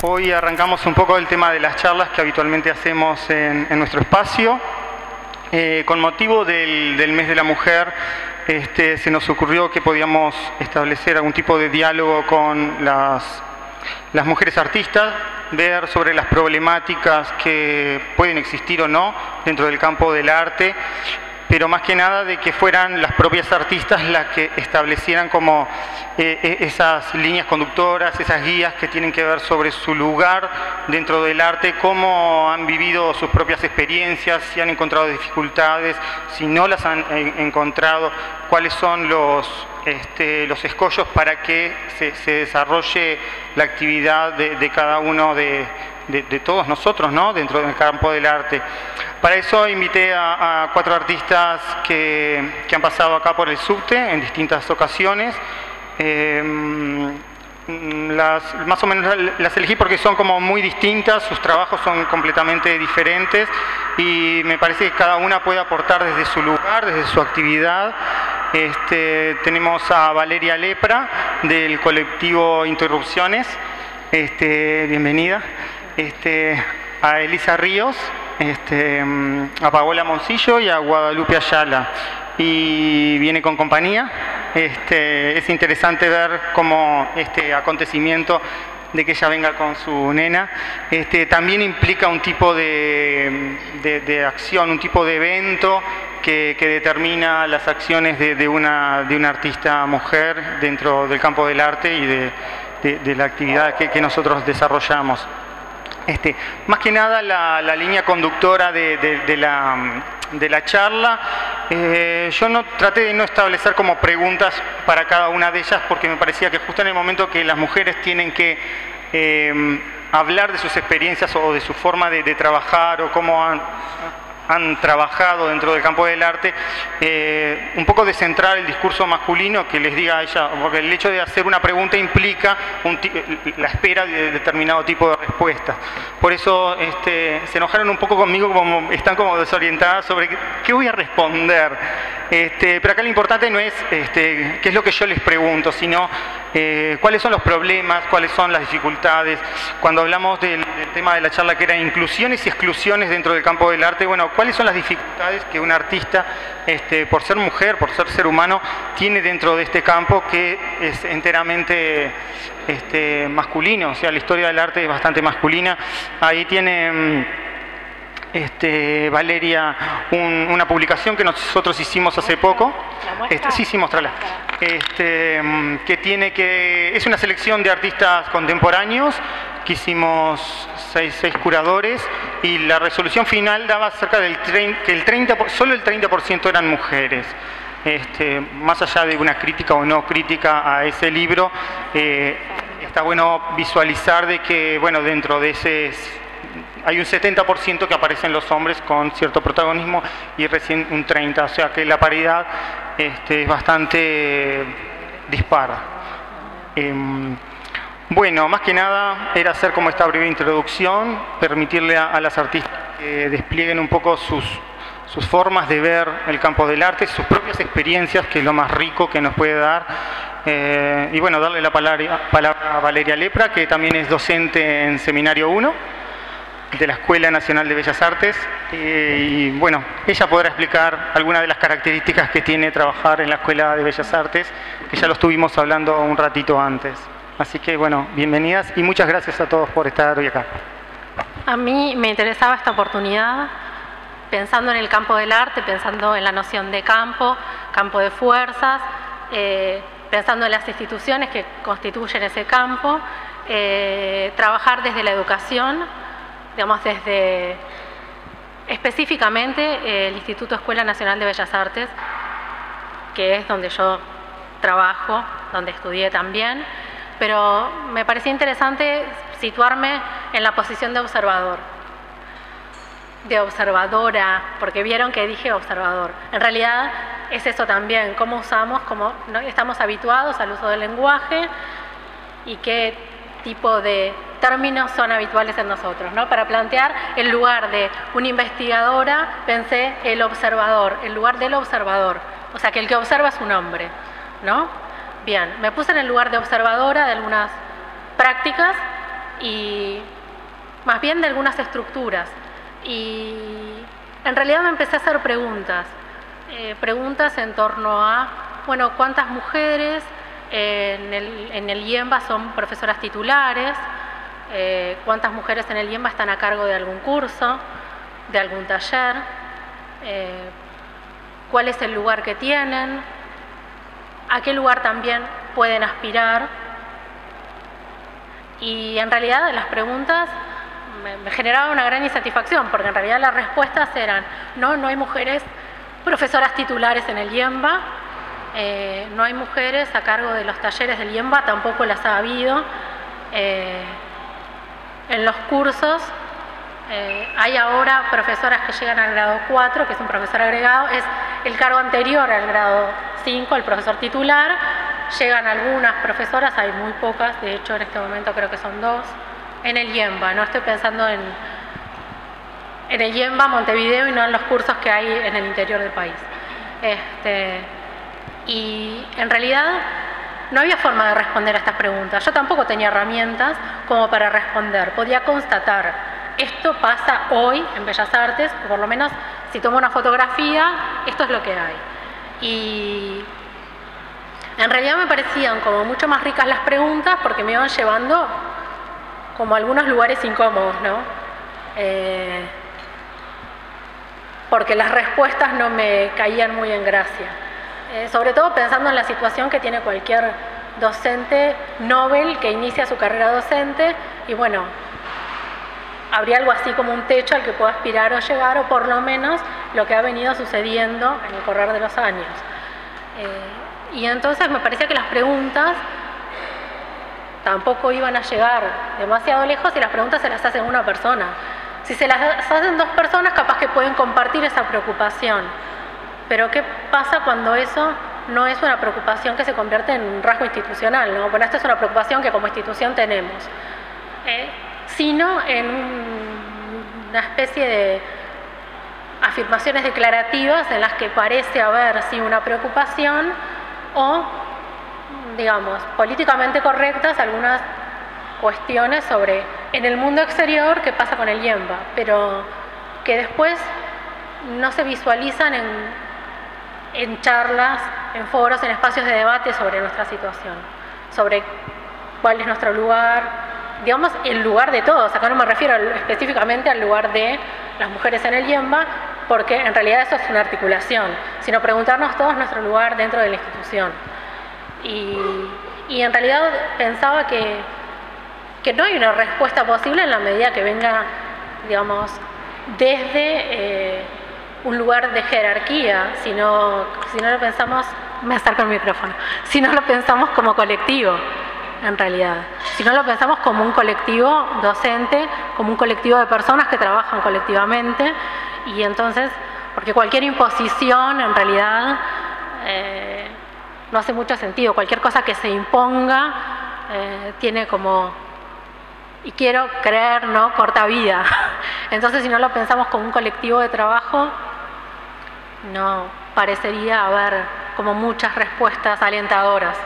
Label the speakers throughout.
Speaker 1: Hoy arrancamos un poco el tema de las charlas que habitualmente hacemos en nuestro espacio. Con motivo del mes de la mujer, se nos ocurrió que podíamos establecer algún tipo de diálogo con las mujeres artistas, ver sobre las problemáticas que pueden existir o no dentro del campo del arte, pero más que nada de que fueran las propias artistas las que establecieran como esas líneas conductoras, esas guías que tienen que ver sobre su lugar dentro del arte, cómo han vivido sus propias experiencias, si han encontrado dificultades, si no las han encontrado, cuáles son los escollos para que se desarrolle la actividad de cada uno de todos nosotros, ¿no?, dentro del campo del arte. Para eso invité a 4 artistas que han pasado acá por el subte en distintas ocasiones. Más o menos las elegí porque son como muy distintas, sus trabajos son completamente diferentes y me parece que cada una puede aportar desde su lugar, desde su actividad. Tenemos a Valeria Lepra del colectivo Interrupciones, bienvenida. A Elisa Ríos, a Paola Moncillo y a Guadalupe Ayala, y viene con compañía. Es interesante ver cómo este acontecimiento de que ella venga con su nena también implica un tipo de acción, un tipo de evento que determina las acciones de una artista mujer dentro del campo del arte y de la actividad que nosotros desarrollamos. Más que nada la línea conductora de la charla, yo traté de no establecer como preguntas para cada una de ellas, porque me parecía que justo en el momento que las mujeres tienen que hablar de sus experiencias o de su forma de trabajar o cómo han trabajado dentro del campo del arte, un poco de centrar el discurso masculino, que les diga a ella, porque el hecho de hacer una pregunta implica la espera de determinado tipo de respuestas. Por eso se enojaron un poco conmigo, como están como desorientadas sobre qué voy a responder. Pero acá lo importante no es qué es lo que yo les pregunto, sino cuáles son los problemas, cuáles son las dificultades. Cuando hablamos del tema de la charla, que era inclusiones y exclusiones dentro del campo del arte, bueno, cuáles son las dificultades que un artista, por ser mujer, por ser humano, tiene dentro de este campo que es enteramente masculino. O sea, la historia del arte es bastante masculina. Ahí tiene Valeria una publicación que nosotros hicimos hace poco. Sí, mostrala. Es una selección de artistas contemporáneos que hicimos 6 curadores, y la resolución final daba cerca del solo el 30% eran mujeres. Más allá de una crítica o no crítica a ese libro, está bueno visualizar de que, bueno, dentro de ese hay un 70% que aparecen los hombres con cierto protagonismo y recién un 30%, o sea que la paridad es bastante dispar. Bueno, más que nada era hacer como esta breve introducción, permitirle a las artistas que desplieguen un poco sus formas de ver el campo del arte, sus propias experiencias, que es lo más rico que nos puede dar. Y bueno, darle la palabra a Valeria Lepra, que también es docente en Seminario 1 de la Escuela Nacional de Bellas Artes, y bueno, ella podrá explicar algunas de las características que tiene trabajar en la Escuela de Bellas Artes, que ya lo estuvimos hablando un ratito antes. Así que bueno, bienvenidas y muchas gracias a todos por estar hoy acá.
Speaker 2: A mí me interesaba esta oportunidad, pensando en el campo del arte, pensando en la noción de campo de fuerzas, pensando en las instituciones que constituyen ese campo, trabajar desde la educación, digamos desde específicamente el Instituto Escuela Nacional de Bellas Artes, que es donde yo trabajo, donde estudié también, pero me parecía interesante situarme en la posición de observador, de observadora, porque vieron que dije observador. En realidad es eso también, cómo usamos, cómo no estamos habituados al uso del lenguaje y qué tipo de términos son habituales en nosotros, ¿no? Para plantear el lugar de una investigadora, pensé el observador, el lugar del observador, o sea que el que observa es un hombre, ¿no? Bien, me puse en el lugar de observadora de algunas prácticas y más bien de algunas estructuras. Y en realidad me empecé a hacer preguntas en torno a, bueno, ¿cuántas mujeres en el IEMBA son profesoras titulares? ¿Cuántas mujeres en el IEMBA están a cargo de algún curso, de algún taller? ¿Cuál es el lugar que tienen? ¿A qué lugar también pueden aspirar? Y en realidad las preguntas me generaban una gran insatisfacción, porque en realidad las respuestas eran: no hay mujeres profesoras titulares en el IEMBA, no hay mujeres a cargo de los talleres del IEMBA, tampoco las ha habido. En los cursos hay ahora profesoras que llegan al grado 4, que es un profesor agregado, es el cargo anterior al grado 5, el profesor titular. Llegan algunas profesoras, hay muy pocas, de hecho en este momento creo que son 2, en el IEMBA. No estoy pensando en el IEMBA Montevideo y no en los cursos que hay en el interior del país. Y en realidad no había forma de responder a estas preguntas. Yo tampoco tenía herramientas como para responder. Podía constatar: esto pasa hoy en Bellas Artes, o por lo menos si tomo una fotografía, esto es lo que hay. Y en realidad me parecían como mucho más ricas las preguntas, porque me iban llevando como a algunos lugares incómodos, ¿no? Porque las respuestas no me caían muy en gracia. Sobre todo pensando en la situación que tiene cualquier docente Nobel que inicia su carrera docente, y bueno, habría algo así como un techo al que pueda aspirar o llegar, o por lo menos lo que ha venido sucediendo en el correr de los años. Y entonces me parecía que las preguntas tampoco iban a llegar demasiado lejos si las preguntas se las hace una persona. Si se las hacen 2 personas, capaz que pueden compartir esa preocupación. Pero ¿qué pasa cuando eso no es una preocupación que se convierte en un rasgo institucional, ¿no? Bueno, esta es una preocupación que como institución tenemos, sino en una especie de afirmaciones declarativas en las que parece haber sí una preocupación, o, digamos, políticamente correctas algunas cuestiones sobre en el mundo exterior qué pasa con el IEMBA, pero que después no se visualizan en charlas, en foros, en espacios de debate sobre nuestra situación, sobre cuál es nuestro lugar, digamos, el lugar de todos. Acá no me refiero específicamente al lugar de las mujeres en el IEMBA, porque en realidad eso es una articulación, sino preguntarnos todos nuestro lugar dentro de la institución. Y en realidad pensaba que no hay una respuesta posible en la medida que venga, digamos, desde un lugar de jerarquía, si no lo pensamos, me acerco al micrófono, si no lo pensamos como colectivo, en realidad, si no lo pensamos como un colectivo docente, como un colectivo de personas que trabajan colectivamente, y entonces, porque cualquier imposición en realidad no hace mucho sentido. Cualquier cosa que se imponga tiene como, y quiero creer, ¿no?, corta vida. Entonces, si no lo pensamos como un colectivo de trabajo, no parecería haber como muchas respuestas alentadoras.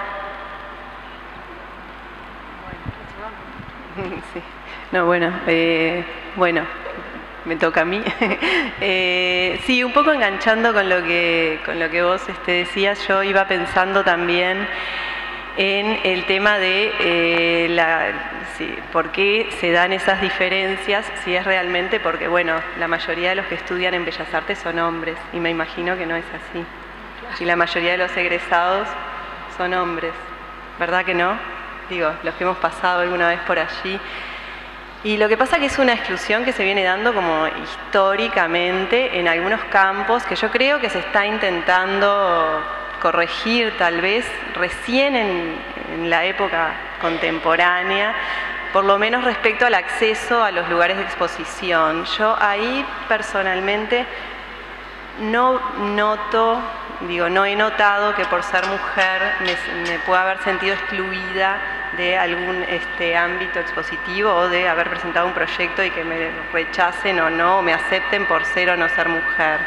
Speaker 3: Sí. No, bueno, me toca a mí. Sí, un poco enganchando con lo que vos decías, yo iba pensando también en el tema de por qué se dan esas diferencias, si es realmente porque, bueno, la mayoría de los que estudian en Bellas Artes son hombres, y me imagino que no es así. Y la mayoría de los egresados son hombres, ¿verdad que no? Digo, los que hemos pasado alguna vez por allí. Y lo que pasa que es una exclusión que se viene dando como históricamente en algunos campos, que yo creo que se está intentando corregir tal vez recién en la época contemporánea, por lo menos respecto al acceso a los lugares de exposición. Yo ahí personalmente no he notado que por ser mujer me pueda haber sentido excluida de algún ámbito expositivo, o de haber presentado un proyecto y que me rechacen o no, o me acepten por ser o no ser mujer.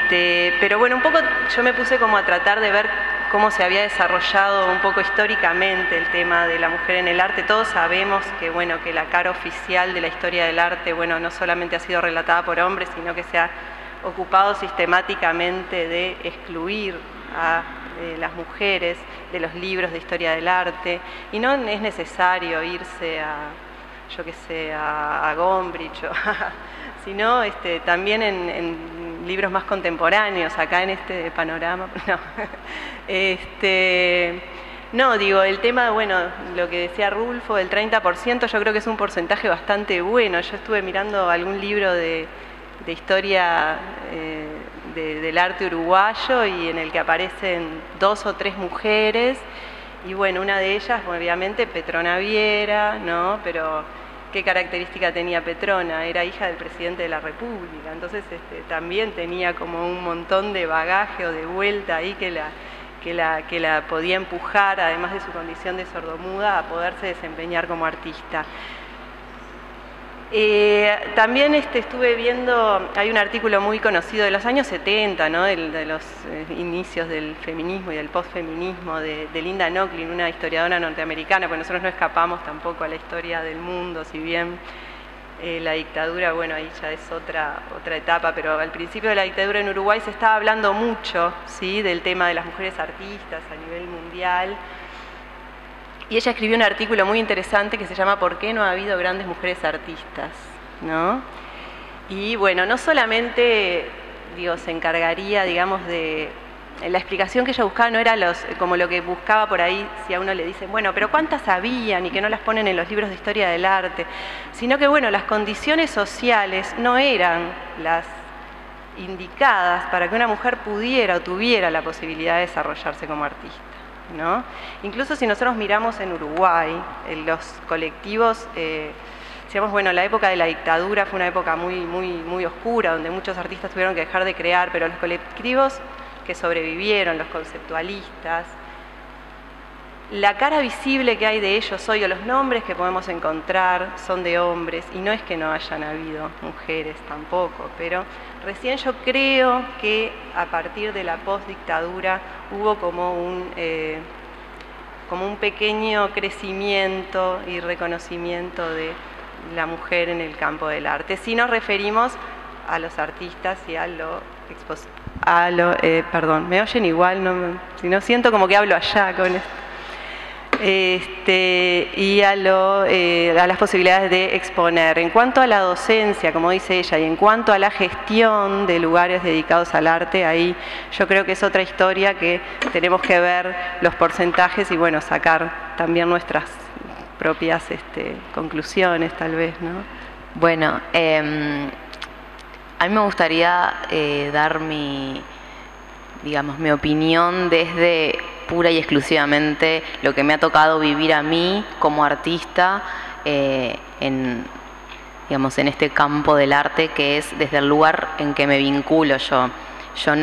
Speaker 3: Pero bueno, un poco yo me puse como a tratar de ver cómo se había desarrollado un poco históricamente el tema de la mujer en el arte. Todos sabemos que, bueno, que la cara oficial de la historia del arte, bueno, no solamente ha sido relatada por hombres, sino que se ha ocupado sistemáticamente de excluir a las mujeres de los libros de historia del arte, y no es necesario irse a, yo qué sé, a Gombrich, sino también en libros más contemporáneos, acá en este panorama. No, digo, el tema, bueno, lo que decía Rulfo, el 30%, yo creo que es un porcentaje bastante bueno. Yo estuve mirando algún libro de historia del arte uruguayo, y en el que aparecen 2 o 3 mujeres, y bueno, una de ellas, obviamente, Petrona Viera, ¿no? Pero ¿qué característica tenía Petrona? Era hija del presidente de la República, entonces también tenía como un montón de bagaje o de vuelta ahí que la podía empujar, además de su condición de sordomuda, a poderse desempeñar como artista. También estuve viendo, hay un artículo muy conocido de los años 70, ¿no? de los inicios del feminismo y del postfeminismo, de Linda Nochlin, una historiadora norteamericana, porque nosotros no escapamos tampoco a la historia del mundo, si bien la dictadura, bueno, ahí ya es otra etapa, pero al principio de la dictadura en Uruguay se estaba hablando mucho, ¿sí?, del tema de las mujeres artistas a nivel mundial. Y ella escribió un artículo muy interesante que se llama ¿Por qué no ha habido grandes mujeres artistas?, ¿no? Y bueno, no solamente, digo, se encargaría, digamos, de... La explicación que ella buscaba no era como lo que buscaba por ahí, si a uno le dicen, bueno, pero ¿cuántas habían y que no las ponen en los libros de historia del arte? Sino que, bueno, las condiciones sociales no eran las indicadas para que una mujer pudiera o tuviera la posibilidad de desarrollarse como artista, ¿no? Incluso si nosotros miramos en Uruguay, en los colectivos, decíamos, bueno, la época de la dictadura fue una época muy oscura, donde muchos artistas tuvieron que dejar de crear, pero los colectivos que sobrevivieron, los conceptualistas, la cara visible que hay de ellos hoy, o los nombres que podemos encontrar, son de hombres, y no es que no hayan habido mujeres tampoco, pero recién yo creo que a partir de la postdictadura hubo como un pequeño crecimiento y reconocimiento de la mujer en el campo del arte. Si nos referimos a los artistas y a perdón, me oyen igual, si no siento como que hablo allá con esto. Y a las posibilidades de exponer. En cuanto a la docencia, como dice ella, y en cuanto a la gestión de lugares dedicados al arte, ahí yo creo que es otra historia que tenemos que ver los porcentajes y, bueno, sacar también nuestras propias conclusiones, tal vez, ¿no?
Speaker 4: Bueno, a mí me gustaría dar mi opinión desde pura y exclusivamente lo que me ha tocado vivir a mí como artista en este campo del arte, que es desde el lugar en que me vinculo yo. Yo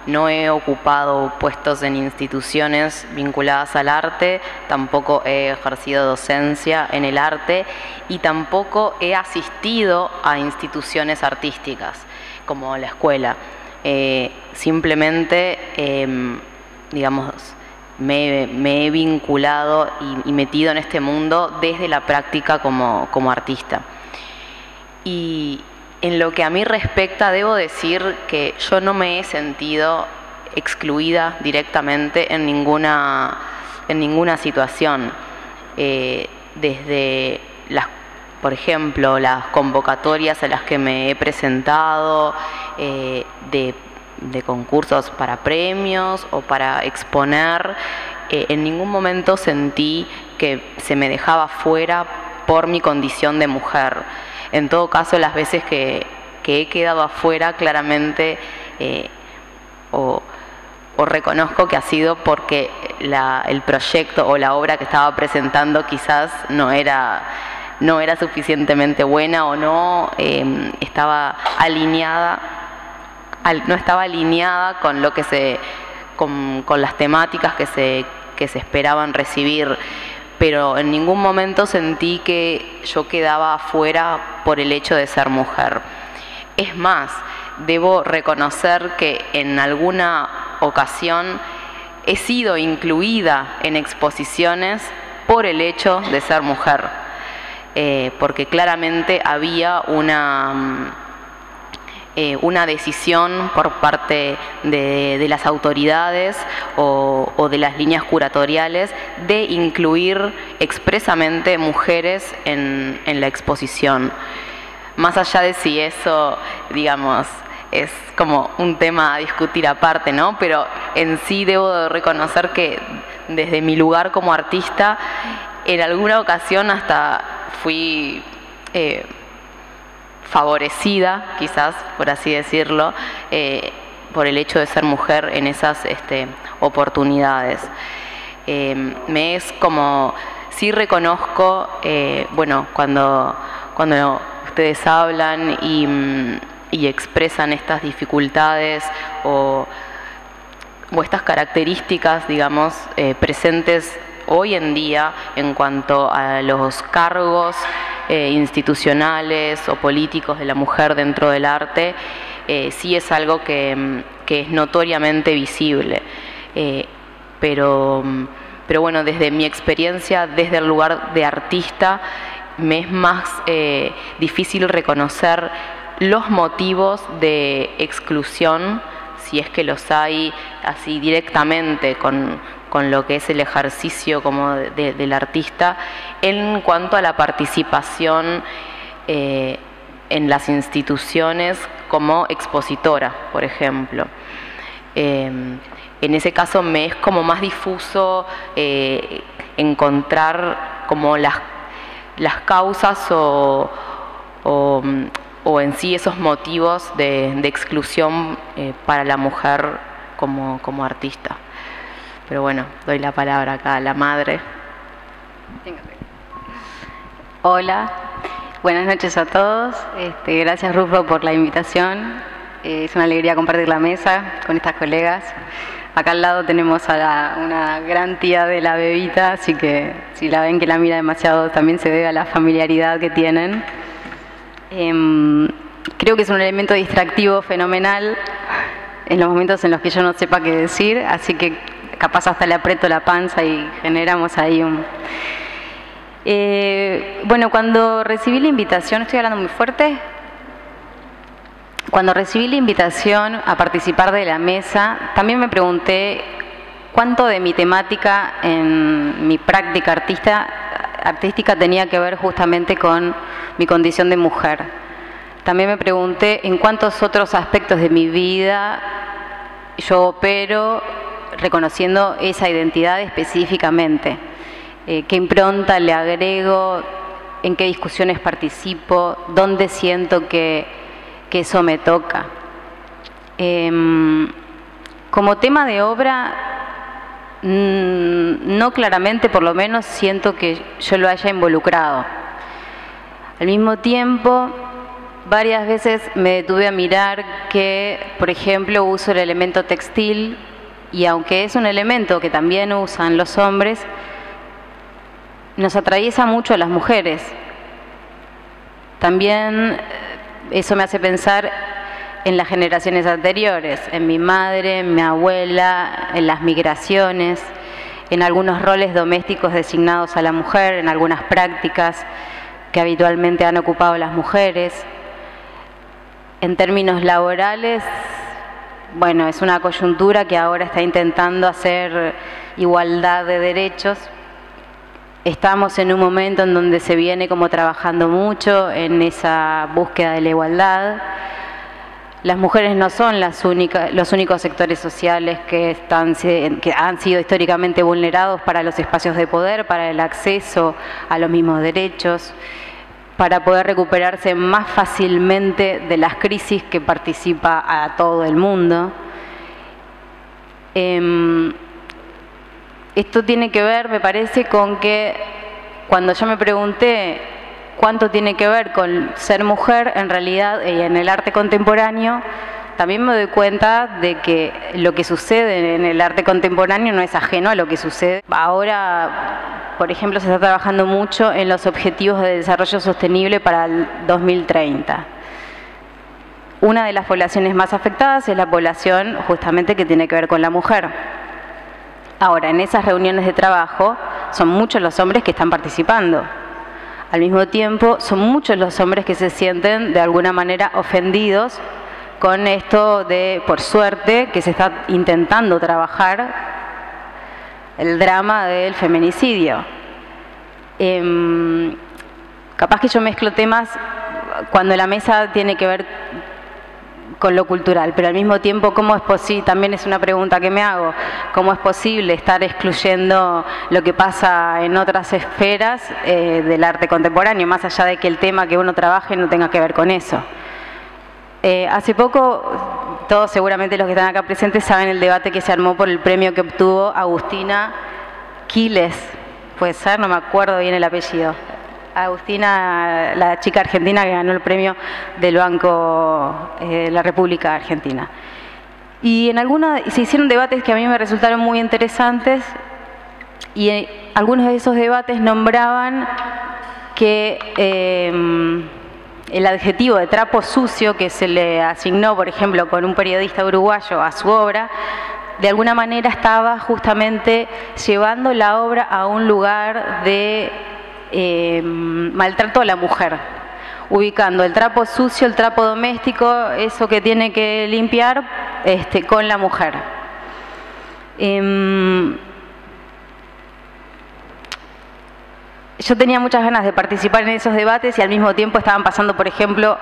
Speaker 4: no he ocupado puestos en instituciones vinculadas al arte, tampoco he ejercido docencia en el arte y tampoco he asistido a instituciones artísticas como la escuela. Simplemente, me he vinculado y metido en este mundo desde la práctica como artista. Y en lo que a mí respecta, debo decir que yo no me he sentido excluida directamente en ninguna situación. Desde por ejemplo, las convocatorias a las que me he presentado, de concursos para premios o para exponer, en ningún momento sentí que se me dejaba fuera por mi condición de mujer. En todo caso, las veces que he quedado afuera, claramente o reconozco que ha sido porque el proyecto o la obra que estaba presentando quizás no era suficientemente buena o no estaba alineada con lo que con las temáticas que se esperaban recibir. Pero en ningún momento sentí que yo quedaba afuera por el hecho de ser mujer. Es más, debo reconocer que en alguna ocasión he sido incluida en exposiciones por el hecho de ser mujer, porque claramente había una decisión por parte de las autoridades o de las líneas curatoriales de incluir expresamente mujeres en la exposición. Más allá de si eso, digamos, es como un tema a discutir aparte, ¿no? Pero en sí debo de reconocer que desde mi lugar como artista, en alguna ocasión hasta fui favorecida, quizás, por así decirlo, por el hecho de ser mujer en esas oportunidades. Me es como, sí reconozco, bueno, cuando ustedes hablan y expresan estas dificultades o estas características, digamos, presentes hoy en día en cuanto a los cargos institucionales o políticos de la mujer dentro del arte, sí es algo que es notoriamente visible. Pero bueno, desde mi experiencia, desde el lugar de artista, me es más difícil reconocer los motivos de exclusión, si es que los hay así directamente con lo que es el ejercicio como del artista, en cuanto a la participación en las instituciones como expositora, por ejemplo. En ese caso me es como más difuso encontrar como las causas o en sí esos motivos de exclusión para la mujer como artista. Pero bueno, doy la palabra acá a la madre.
Speaker 5: Hola, buenas noches a todos. Gracias, Rufo, por la invitación. Es una alegría compartir la mesa con estas colegas. Acá al lado tenemos a una gran tía de la bebita, así que si la ven que la mira demasiado, también se debe a la familiaridad que tienen. Creo que es un elemento distractivo fenomenal en los momentos en los que yo no sepa qué decir, así que capaz hasta le aprieto la panza y generamos ahí un... Bueno, cuando recibí la invitación, ¿estoy hablando muy fuerte? Cuando recibí la invitación a participar de la mesa, también me pregunté cuánto de mi temática en mi práctica artística tenía que ver justamente con mi condición de mujer. También me pregunté en cuántos otros aspectos de mi vida yo opero reconociendo esa identidad específicamente. ¿Qué impronta le agrego? ¿En qué discusiones participo? ¿Dónde siento que eso me toca? Como tema de obra, no claramente, por lo menos siento que yo lo haya involucrado. Al mismo tiempo, varias veces me detuve a mirar que, por ejemplo, uso el elemento textil, y aunque es un elemento que también usan los hombres, nos atraviesa mucho a las mujeres. También eso me hace pensar en las generaciones anteriores, en mi madre, en mi abuela, en las migraciones, en algunos roles domésticos designados a la mujer, en algunas prácticas que habitualmente han ocupado las mujeres. En términos laborales, bueno, es una coyuntura que ahora está intentando hacer igualdad de derechos. Estamos en un momento en donde se viene como trabajando mucho en esa búsqueda de la igualdad. Las mujeres no son los únicos sectores sociales que han sido históricamente vulnerados para los espacios de poder, para el acceso a los mismos derechos, para poder recuperarse más fácilmente de las crisis que participa a todo el mundo. Esto tiene que ver, me parece, con que cuando yo me pregunté cuánto tiene que ver con ser mujer, en realidad, en el arte contemporáneo, también me doy cuenta de que lo que sucede en el arte contemporáneo no es ajeno a lo que sucede. Ahora, por ejemplo, se está trabajando mucho en los objetivos de desarrollo sostenible para el 2030. Una de las poblaciones más afectadas es la población justamente que tiene que ver con la mujer. Ahora, en esas reuniones de trabajo son muchos los hombres que están participando. Al mismo tiempo, son muchos los hombres que se sienten de alguna manera ofendidos con esto de, por suerte, que se está intentando trabajar el drama del feminicidio. Capaz que yo mezclo temas cuando la mesa tiene que ver con lo cultural, pero al mismo tiempo, ¿cómo es posible? También es una pregunta que me hago, ¿cómo es posible estar excluyendo lo que pasa en otras esferas del arte contemporáneo, más allá de que el tema que uno trabaje no tenga que ver con eso? Hace poco, todos seguramente los que están acá presentes saben el debate que se armó por el premio que obtuvo Agustina Quiles, puede ser, no me acuerdo bien el apellido. Agustina, la chica argentina que ganó el premio del Banco de la República Argentina. Y se hicieron debates que a mí me resultaron muy interesantes, y algunos de esos debates nombraban que el adjetivo de trapo sucio que se le asignó, por ejemplo, con un periodista uruguayo a su obra, de alguna manera estaba justamente llevando la obra a un lugar de maltrato a la mujer, ubicando el trapo sucio, el trapo doméstico, eso que tiene que limpiar, con la mujer. Yo tenía muchas ganas de participar en esos debates y al mismo tiempo estaban pasando, por ejemplo,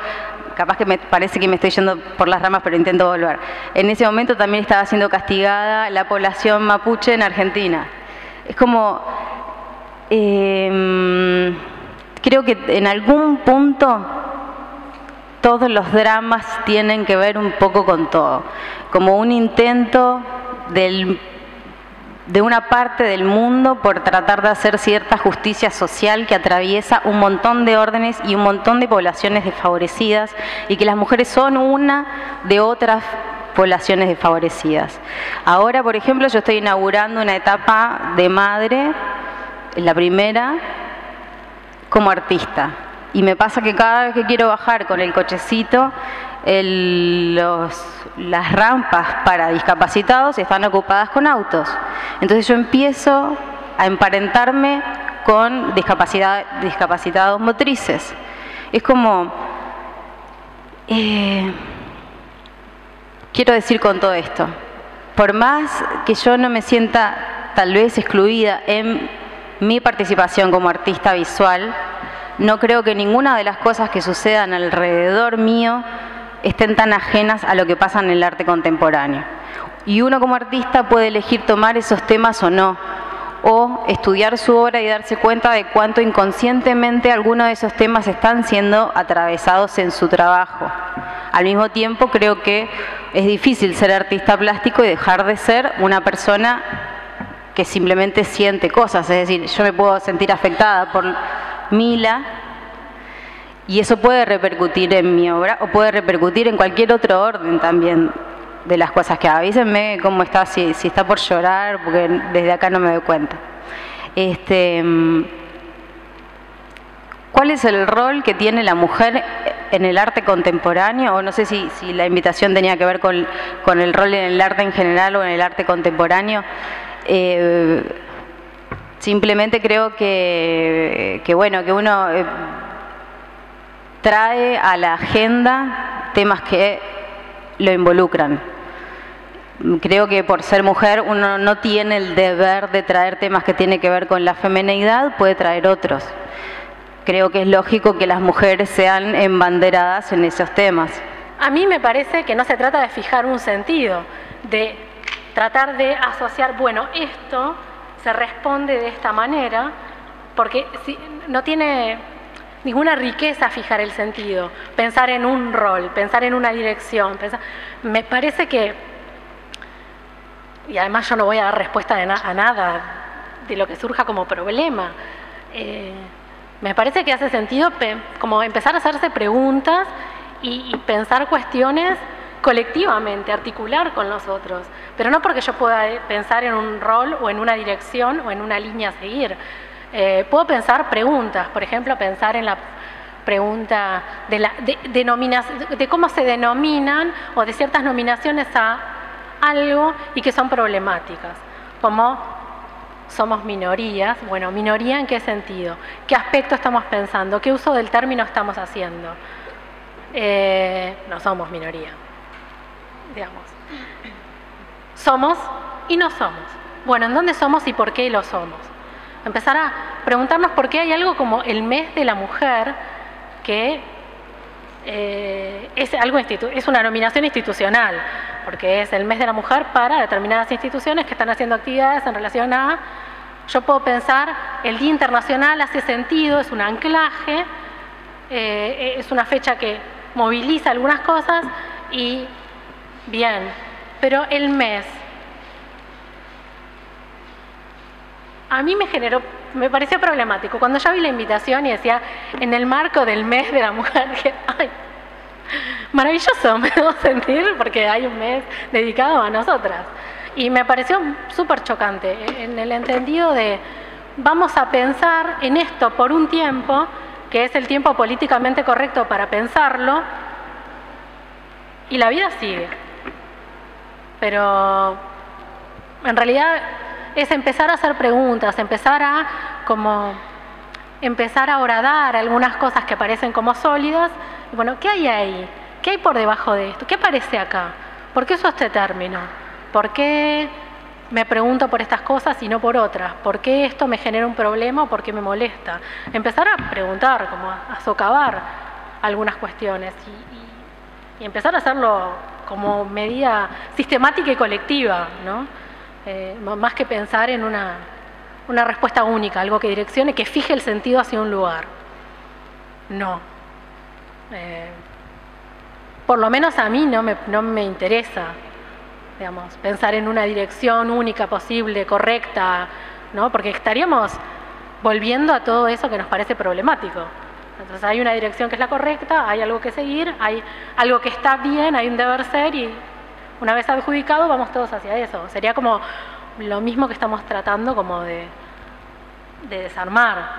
Speaker 5: capaz que me parece que me estoy yendo por las ramas, pero intento volver. En ese momento también estaba siendo castigada la población mapuche en Argentina. Es como, creo que en algún punto todos los dramas tienen que ver un poco con todo, como un intento de una parte del mundo por tratar de hacer cierta justicia social que atraviesa un montón de órdenes y un montón de poblaciones desfavorecidas, y que las mujeres son una de otras poblaciones desfavorecidas. Ahora, por ejemplo, yo estoy inaugurando una etapa de madre, la primera, como artista. Y me pasa que cada vez que quiero bajar con el cochecito, las rampas para discapacitados están ocupadas con autos. Entonces yo empiezo a emparentarme con discapacitados motrices. Es como, quiero decir con todo esto, por más que yo no me sienta tal vez excluida en mi participación como artista visual, no creo que ninguna de las cosas que sucedan alrededor mío estén tan ajenas a lo que pasa en el arte contemporáneo. Y uno como artista puede elegir tomar esos temas o no, o estudiar su obra y darse cuenta de cuánto inconscientemente algunos de esos temas están siendo atravesados en su trabajo. Al mismo tiempo, creo que es difícil ser artista plástico y dejar de ser una persona que simplemente siente cosas. Es decir, yo me puedo sentir afectada por Mila, y eso puede repercutir en mi obra o puede repercutir en cualquier otro orden también de las cosas que hago. Avísenme cómo está, si está por llorar, porque desde acá no me doy cuenta. ¿Cuál es el rol que tiene la mujer en el arte contemporáneo? O no sé si la invitación tenía que ver con el rol en el arte en general o en el arte contemporáneo. Simplemente creo que uno trae a la agenda temas que lo involucran. Creo que por ser mujer uno no tiene el deber de traer temas que tienen que ver con la femineidad, puede traer otros. Creo que es lógico que las mujeres sean embanderadas en esos temas.
Speaker 2: A mí me parece que no se trata de fijar un sentido, de tratar de asociar, bueno, esto se responde de esta manera, porque no tiene ninguna riqueza fijar el sentido, pensar en un rol, pensar en una dirección. Me parece que, y además yo no voy a dar respuesta a nada de lo que surja como problema, me parece que hace sentido como empezar a hacerse preguntas y pensar cuestiones colectivamente, articular con los otros, pero no porque yo pueda pensar en un rol o en una dirección o en una línea a seguir. Puedo pensar preguntas, por ejemplo, pensar en la pregunta de cómo se denominan o de ciertas nominaciones a algo y que son problemáticas. como somos minorías. Bueno, ¿minoría en qué sentido? ¿Qué aspecto estamos pensando? ¿Qué uso del término estamos haciendo? No somos minoría, digamos. Somos y no somos. Bueno, ¿en dónde somos y por qué lo somos? Empezar a preguntarnos por qué hay algo como el mes de la mujer que es una nominación institucional, porque es el mes de la mujer para determinadas instituciones que están haciendo actividades en relación a... Yo puedo pensar, el Día Internacional hace sentido, es un anclaje, es una fecha que moviliza algunas cosas y bien, pero el mes... A mí me pareció problemático. Cuando ya vi la invitación y decía, en el marco del mes de la mujer, dije, ¡ay! Maravilloso, me debo sentir porque hay un mes dedicado a nosotras. Y me pareció súper chocante, en el entendido de, vamos a pensar en esto por un tiempo, que es el tiempo políticamente correcto para pensarlo, y la vida sigue. Pero en realidad es empezar a hacer preguntas, empezar a horadar algunas cosas que parecen como sólidas. Y bueno, ¿qué hay ahí? ¿Qué hay por debajo de esto? ¿Qué aparece acá? ¿Por qué uso este término? ¿Por qué me pregunto por estas cosas y no por otras? ¿Por qué esto me genera un problema o por qué me molesta? Empezar a preguntar, como a socavar algunas cuestiones y empezar a hacerlo como medida sistemática y colectiva, ¿no? Más que pensar en una respuesta única, algo que direccione, que fije el sentido hacia un lugar. No. Por lo menos a mí no me interesa, digamos, pensar en una dirección única, posible, correcta, ¿no? Porque estaríamos volviendo a todo eso que nos parece problemático. Entonces hay una dirección que es la correcta, hay algo que seguir, hay algo que está bien, hay un deber ser y una vez adjudicado vamos todos hacia eso. Sería como lo mismo que estamos tratando como de desarmar.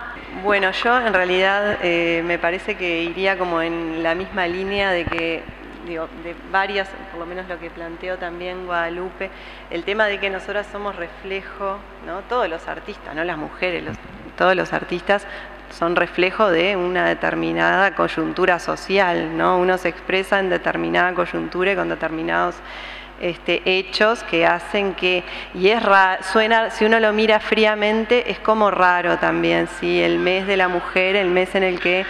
Speaker 3: Bueno, yo en realidad me parece que iría como en la misma línea de que, digo, de varias, por lo menos lo que planteó también Guadalupe, el tema de que nosotras somos reflejo, ¿no? Todos los artistas, no las mujeres, todos los artistas son reflejo de una determinada coyuntura social, ¿no? Uno se expresa en determinada coyuntura y con determinados hechos que hacen que, y es raro, suena, si uno lo mira fríamente, es como raro también, ¿sí? El mes de la mujer, el mes en el que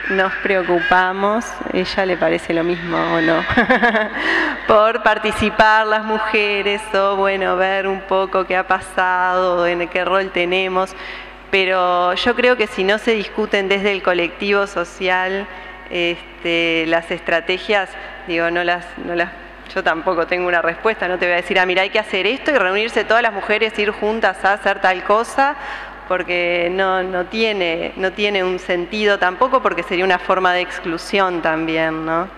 Speaker 3: nos preocupamos, ella le parece lo mismo o no, por participar las mujeres o bueno, ver un poco qué ha pasado, en qué rol tenemos, pero yo creo que si no se discuten desde el colectivo social, las estrategias, digo, yo tampoco tengo una respuesta, no te voy a decir, mira, hay que hacer esto y reunirse todas las mujeres, ir juntas a hacer tal cosa, porque no tiene un sentido tampoco, porque sería una forma de exclusión también, ¿no?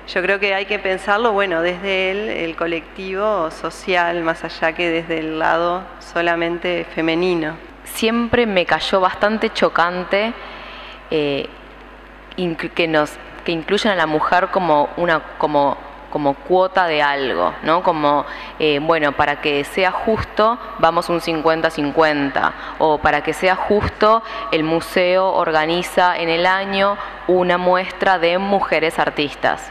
Speaker 3: Yo creo que hay que pensarlo, bueno, desde el colectivo social, más allá que desde el lado solamente femenino.
Speaker 4: Siempre me cayó bastante chocante que incluyan a la mujer como cuota de algo, ¿no? Como, bueno, para que sea justo, vamos un 50-50, o para que sea justo, el museo organiza en el año una muestra de mujeres artistas.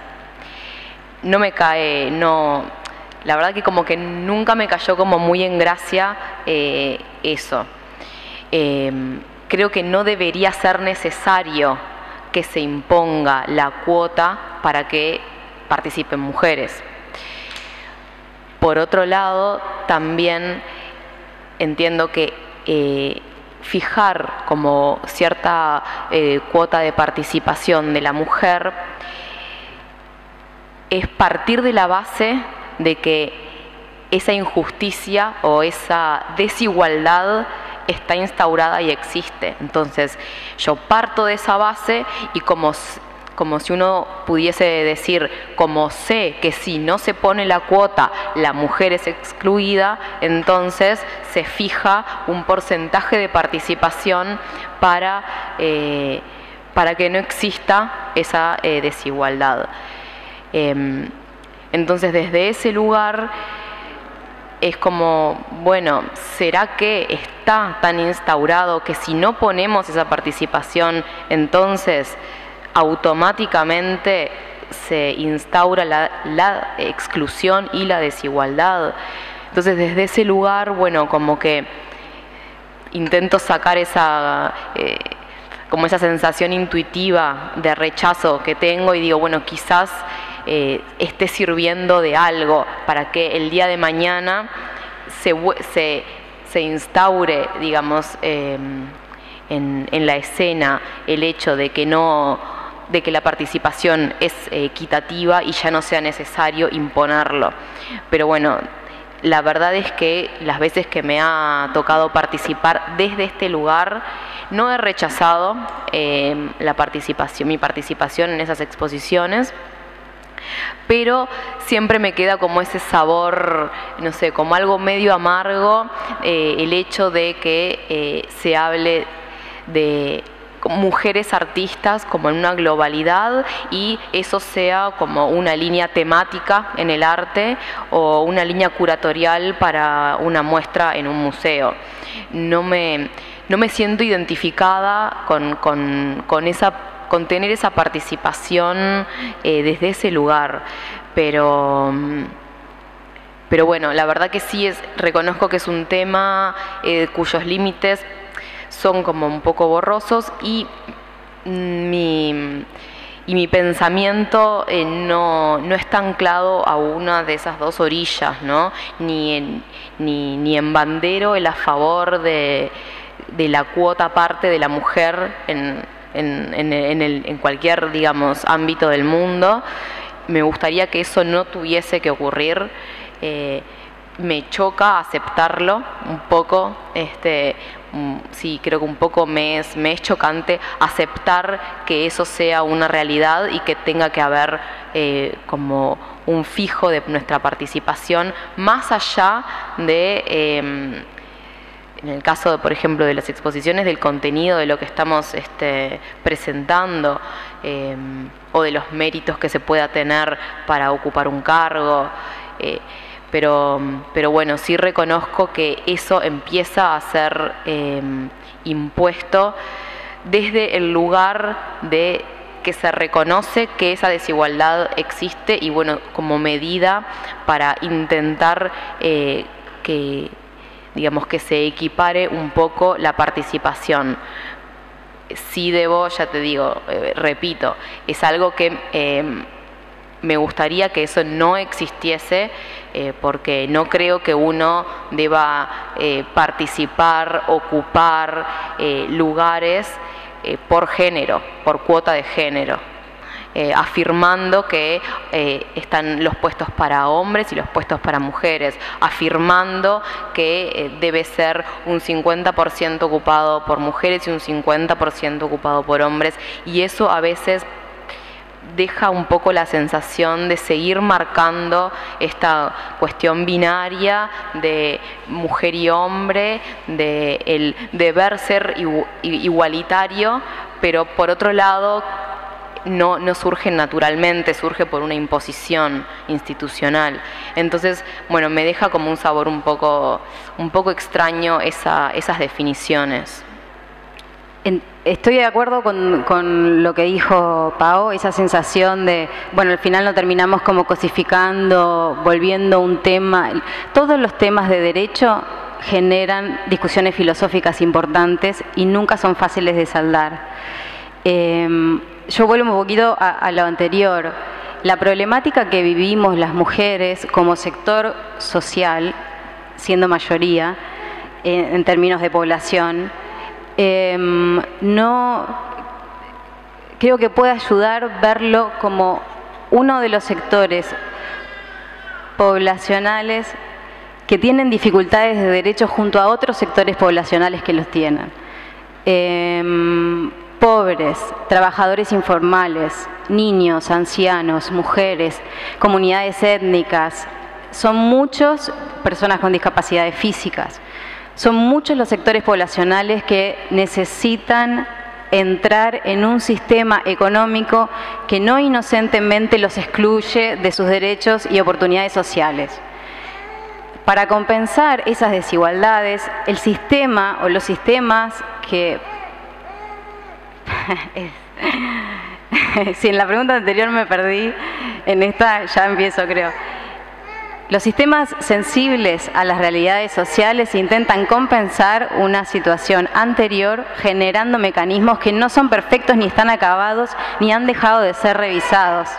Speaker 4: No me cae, la verdad que como que nunca me cayó como muy en gracia eso. Creo que no debería ser necesario que se imponga la cuota para que participen mujeres. Por otro lado, también entiendo que fijar como cierta cuota de participación de la mujer es partir de la base de que esa injusticia o esa desigualdad está instaurada y existe. Entonces, yo parto de esa base y como si uno pudiese decir, como sé que si no se pone la cuota, la mujer es excluida, entonces se fija un porcentaje de participación para que no exista esa desigualdad. Entonces, desde ese lugar, es como, bueno, ¿será que está tan instaurado que si no ponemos esa participación, entonces automáticamente se instaura la exclusión y la desigualdad? Entonces, desde ese lugar, bueno, como que intento sacar como esa sensación intuitiva de rechazo que tengo y digo, bueno, quizás esté sirviendo de algo para que el día de mañana se instaure, digamos, en la escena el hecho de que la participación es equitativa y ya no sea necesario imponerlo. Pero bueno, la verdad es que las veces que me ha tocado participar desde este lugar, no he rechazado mi participación en esas exposiciones, pero siempre me queda como ese sabor, no sé, como algo medio amargo, el hecho de que se hable de mujeres artistas como en una globalidad y eso sea como una línea temática en el arte o una línea curatorial para una muestra en un museo. No me siento identificada con tener esa participación desde ese lugar, pero bueno, la verdad que sí reconozco que es un tema cuyos límites son como un poco borrosos y mi pensamiento no está anclado a una de esas dos orillas, ¿no? Ni embandero el a favor de la cuota parte de la mujer en cualquier, digamos, ámbito del mundo. Me gustaría que eso no tuviese que ocurrir. Me choca aceptarlo un poco, sí, creo que un poco me es chocante aceptar que eso sea una realidad y que tenga que haber como un fijo de nuestra participación, más allá de, en el caso, por ejemplo, de las exposiciones, del contenido de lo que estamos presentando o de los méritos que se pueda tener para ocupar un cargo. Pero bueno, sí reconozco que eso empieza a ser impuesto desde el lugar de que se reconoce que esa desigualdad existe y bueno, como medida para intentar que se equipare un poco la participación. Sí debo, ya te digo, repito, es algo que me gustaría que eso no existiese, porque no creo que uno deba participar, ocupar lugares por género, por cuota de género, afirmando que están los puestos para hombres y los puestos para mujeres, afirmando que debe ser un 50% ocupado por mujeres y un 50% ocupado por hombres, y eso a veces deja un poco la sensación de seguir marcando esta cuestión binaria de mujer y hombre, de el deber ser igualitario, pero por otro lado no surge naturalmente, surge por una imposición institucional. Entonces, bueno, me deja como un sabor un poco extraño esas definiciones.
Speaker 5: Estoy de acuerdo con lo que dijo Pao, esa sensación de, bueno, al final no terminamos como cosificando, volviendo un tema. Todos los temas de derecho generan discusiones filosóficas importantes y nunca son fáciles de saldar. Yo vuelvo un poquito a lo anterior. La problemática que vivimos las mujeres como sector social, siendo mayoría en términos de población, no creo que pueda ayudar a verlo como uno de los sectores poblacionales que tienen dificultades de derecho junto a otros sectores poblacionales que los tienen. Pobres, trabajadores informales, niños, ancianos, mujeres, comunidades étnicas, son muchos personas con discapacidades físicas. Son muchos los sectores poblacionales que necesitan entrar en un sistema económico que no inocentemente los excluye de sus derechos y oportunidades sociales. Para compensar esas desigualdades, el sistema o los sistemas que... Si en la pregunta anterior me perdí, en esta ya empiezo, creo. Los sistemas sensibles a las realidades sociales intentan compensar una situación anterior generando mecanismos que no son perfectos ni están acabados ni han dejado de ser revisados.